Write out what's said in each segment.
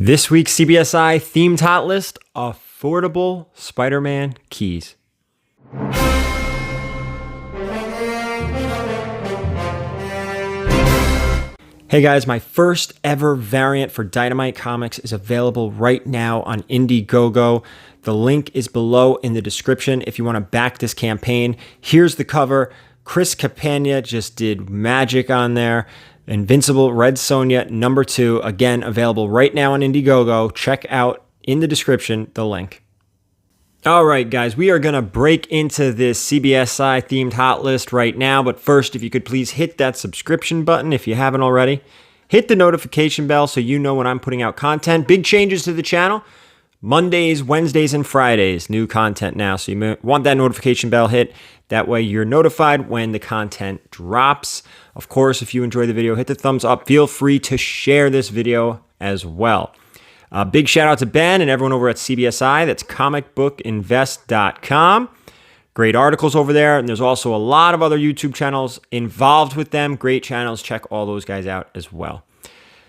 This week's CBSI Themed Hot List, affordable Spider-Man keys. Hey guys, my first ever variant for Dynamite Comics is available right now on Indiegogo. The link is below in the description if you want to back this campaign. Here's the cover. Chris Campagna just did magic on there. Invincible, Red Sonja, number 2. Again, available right now on Indiegogo. Check out in the description the link. All right, guys, we are going to break into this CBSI themed hot list right now. But first, if you could please hit that subscription button if you haven't already. Hit the notification bell so you know when I'm putting out content. Big changes to the channel. Mondays, Wednesdays, and Fridays, new content now. So you want that notification bell hit. That way you're notified when the content drops. Of course, if you enjoy the video, hit the thumbs up. Feel free to share this video as well. Big shout out to Ben and everyone over at CBSI. That's comicbookinvest.com. Great articles over there. And there's also a lot of other YouTube channels involved with them. Great channels. Check all those guys out as well.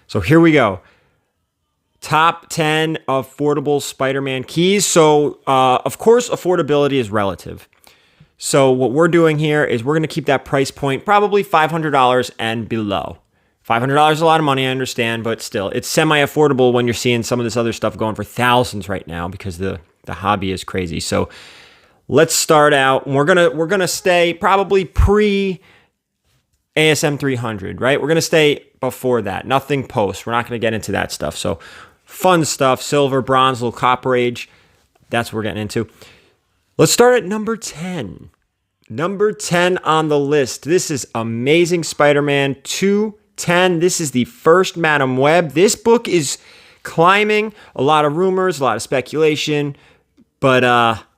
So here we go. Top 10 affordable Spider-Man keys. So, of course, affordability is relative. So what we're doing here is we're going to keep that price point probably $500 and below. $500 is a lot of money, I understand, but still, it's semi-affordable when you're seeing some of this other stuff going for thousands right now because the hobby is crazy. So let's start out. We're gonna stay probably pre ASM 300, right? We're gonna stay before that. Nothing post. We're not gonna get into that stuff. So fun stuff, silver, bronze, little copper age. That's what we're getting into. Let's start at number 10. Number 10 on the list. This is Amazing Spider-Man 210. This is the first Madam Web. This book is climbing. A lot of rumors, a lot of speculation, but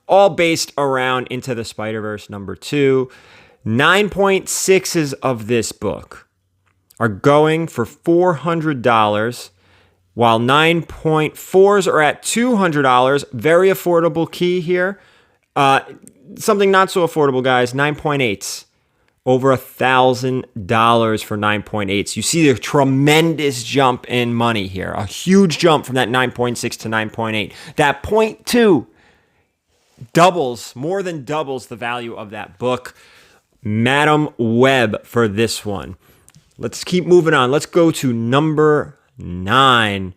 all based around Into the Spider-Verse number 2. 9.6s of this book are going for $400. While 9.4s are at $200, very affordable key here. Something not so affordable, guys, 9.8s. Over $1,000 for 9.8s. You see the tremendous jump in money here. A huge jump from that 9.6 to 9.8. That 0.2 doubles, more than doubles the value of that book. Madam Web for this one. Let's keep moving on. Let's go to number 9.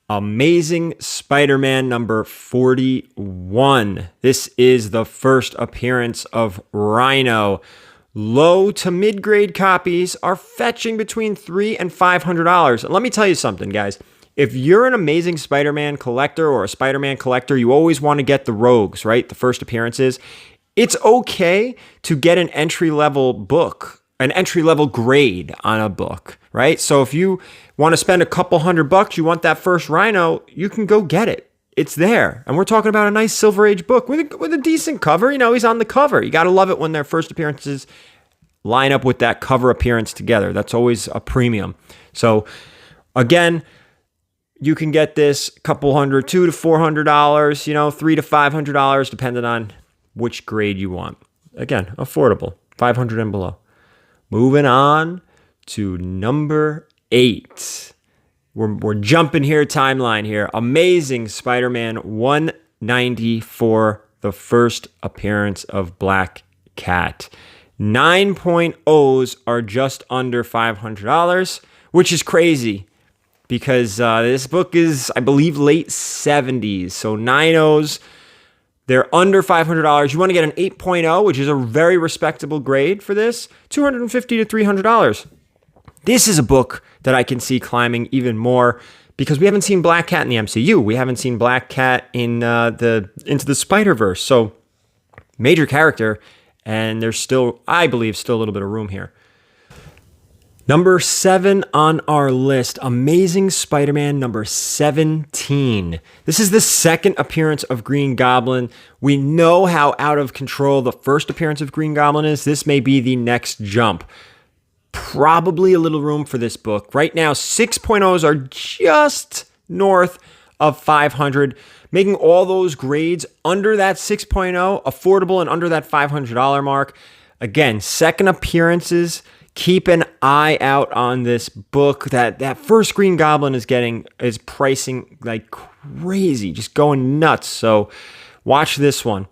Amazing Spider-Man number 41. This is the first appearance of Rhino. Low to mid-grade copies are fetching between $300 and $500. And let me tell you something, guys. If you're an Amazing Spider-Man collector or a Spider-Man collector, you always want to get the rogues, right? The first appearances. It's okay to get an entry-level book, an entry-level grade on a book, right? So if you want to spend a couple $100, you want that first Rhino, you can go get it. It's there. And we're talking about a nice Silver Age book with a decent cover. You know, he's on the cover. You got to love it when their first appearances line up with that cover appearance together. That's always a premium. So again, you can get this a couple $100, $200 to $400, you know, $300 to $500, depending on which grade you want. Again, affordable, 500 and below. Moving on to number 8. We're jumping here, timeline here. Amazing Spider-Man 194, the first appearance of Black Cat. 9.0s are just under $500, which is crazy because this book is, I believe, late 70s. So 9.0s, they're under $500. You want to get an 8.0, which is a very respectable grade for this, $250 to $300. This is a book that I can see climbing even more because we haven't seen Black Cat in the MCU. We haven't seen Black Cat in Into the Spider-Verse. So major character, and there's still, I believe, still a little bit of room here. Number 7 on our list, Amazing Spider-Man number 17. This is the second appearance of Green Goblin. We know how out of control the first appearance of Green Goblin is. This may be the next jump. Probably a little room for this book. Right now, 6.0s are just north of 500, making all those grades under that 6.0 affordable and under that $500 mark. Again, second appearances Keep an eye out on this book. That first Green Goblin is pricing like crazy, just going nuts. So watch this one.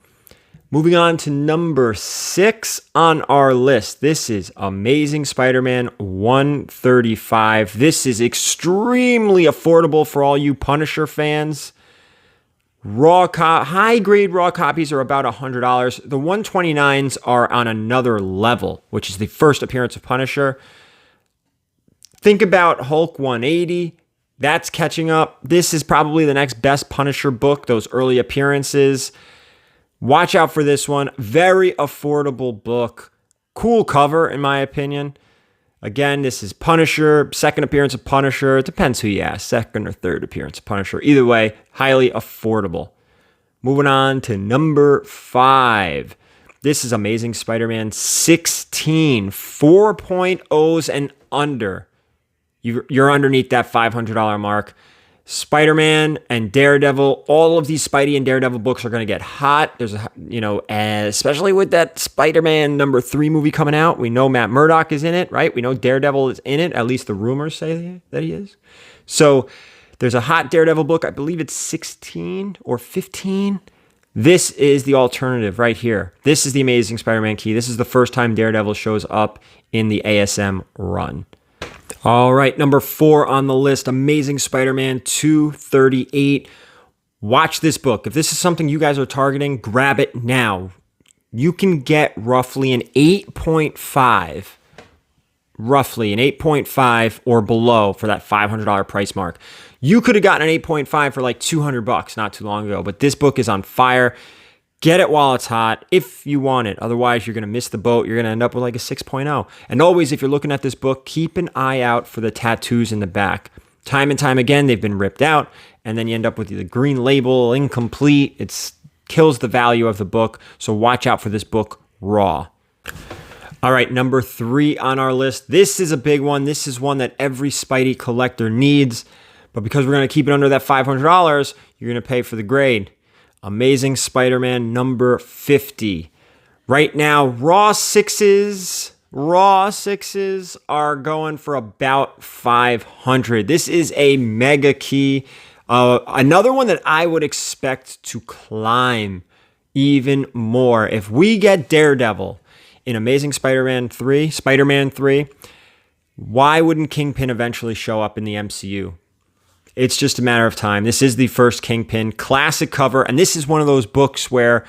Moving on to number 6 on our list. This is Amazing Spider-Man 135. This is extremely affordable for all you Punisher fans. High-grade raw copies are about $100. The 129s are on another level, which is the first appearance of Punisher. Think about Hulk 180. That's catching up. This is probably the next best Punisher book, those early appearances. Watch out for this one. Very affordable book. Cool cover, in my opinion. Again, this is Punisher, second appearance of Punisher. It depends who you ask, second or third appearance of Punisher. Either way, highly affordable. Moving on to number 5. This is Amazing Spider-Man 16, 4.0s and under. You're underneath that $500 mark. Spider-Man and Daredevil, all of these Spidey and Daredevil books are going to get hot. There's especially with that Spider-Man number 3 movie coming out. We know Matt Murdock is in it, right? We know Daredevil is in it. At least the rumors say that he is. So there's a hot Daredevil book. I believe it's 16 or 15. This is the alternative right here. This is the Amazing Spider-Man key. This is the first time Daredevil shows up in the ASM run. All right, number 4 on the list, Amazing Spider-Man 238. Watch this book. If this is something you guys are targeting, grab it now. You can get roughly an 8.5 or below for that $500 price mark. You could have gotten an 8.5 for like $200 not too long ago, but this book is on fire. Get it while it's hot if you want it. Otherwise, you're going to miss the boat. You're going to end up with like a 6.0. And always, if you're looking at this book, keep an eye out for the tattoos in the back. Time and time again, they've been ripped out, and then you end up with the green label, incomplete. It kills the value of the book. So watch out for this book raw. All right, number 3 on our list. This is a big one. This is one that every Spidey collector needs. But because we're going to keep it under that $500, you're going to pay for the grade. Amazing Spider-Man number 50. Right now, raw sixes are going for about $500. This is a mega key. Another one that I would expect to climb even more. If we get Daredevil in Amazing Spider-Man 3, why wouldn't Kingpin eventually show up in the MCU? It's just a matter of time. This is the first Kingpin, classic cover, and this is one of those books where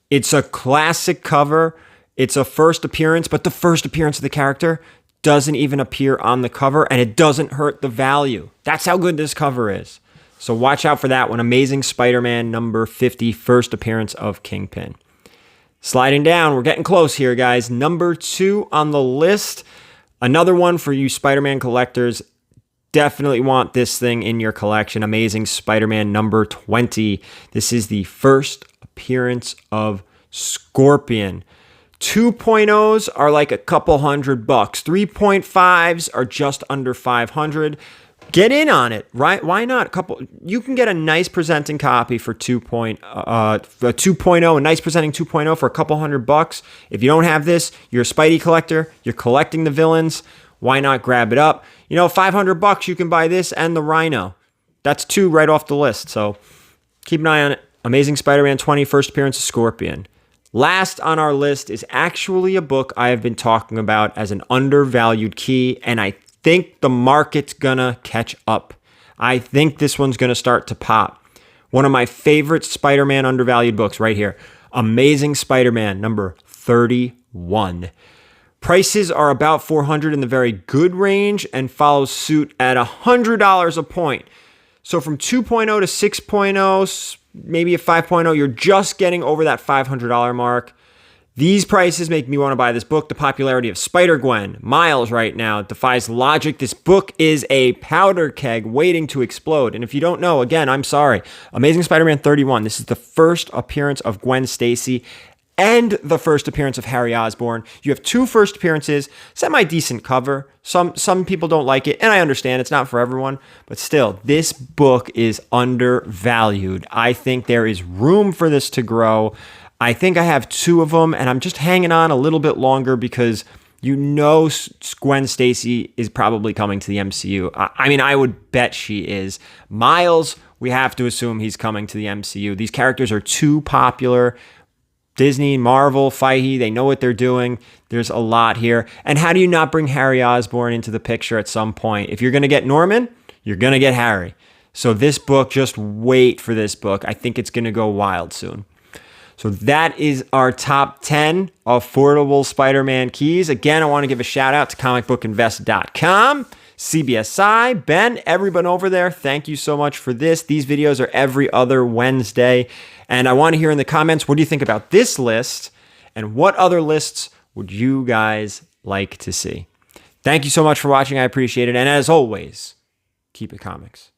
it's a classic cover, it's a first appearance, but the first appearance of the character doesn't even appear on the cover, and it doesn't hurt the value. That's how good this cover is. So watch out for that one. Amazing Spider-Man number 50, first appearance of Kingpin. Sliding down, we're getting close here, guys. Number 2 on the list, another one for you Spider-Man collectors. Definitely want this thing in your collection. Amazing Spider-Man number 20. This is the first appearance of Scorpion. 2.0s are like a couple $100. 3.5s are just under 500. Get in on it, right? Why not? You can get a nice presenting copy for 2.0, a nice presenting 2.0 for a couple $100. If you don't have this, you're a Spidey collector, you're collecting the villains, why not grab it up? $500, you can buy this and the Rhino. That's 2 right off the list, so keep an eye on it. Amazing Spider-Man 20, first appearance of Scorpion. Last on our list is actually a book I have been talking about as an undervalued key, and I think the market's gonna catch up. I think this one's gonna start to pop. One of my favorite Spider-Man undervalued books right here. Amazing Spider-Man number 31. Prices are about $400 in the very good range and follows suit at $100 a point. So from 2.0 to 6.0, maybe a 5.0, you're just getting over that $500 mark. These prices make me want to buy this book. The popularity of Spider-Gwen, Miles right now, defies logic. This book is a powder keg waiting to explode. And if you don't know, again, I'm sorry. Amazing Spider-Man 31. This is the first appearance of Gwen Stacy and the first appearance of Harry Osborn. You have 2 first appearances, semi-decent cover. Some people don't like it, and I understand it's not for everyone, but still, this book is undervalued. I think there is room for this to grow. I think I have 2 of them, and I'm just hanging on a little bit longer because You know Gwen Stacy is probably coming to the MCU. I mean, I would bet she is. Miles, we have to assume he's coming to the MCU. These characters are too popular. Disney, Marvel, Feige, they know what they're doing. There's a lot here. And how do you not bring Harry Osborn into the picture at some point? If you're going to get Norman, you're going to get Harry. So this book, just wait for this book. I think it's going to go wild soon. So that is our top 10 affordable Spider-Man keys. Again, I want to give a shout out to comicbookinvest.com, CBSI, Ben, everyone over there. Thank you so much for this. These videos are every other Wednesday. And I want to hear in the comments, what do you think about this list? And what other lists would you guys like to see? Thank you so much for watching. I appreciate it. And as always, keep it comics.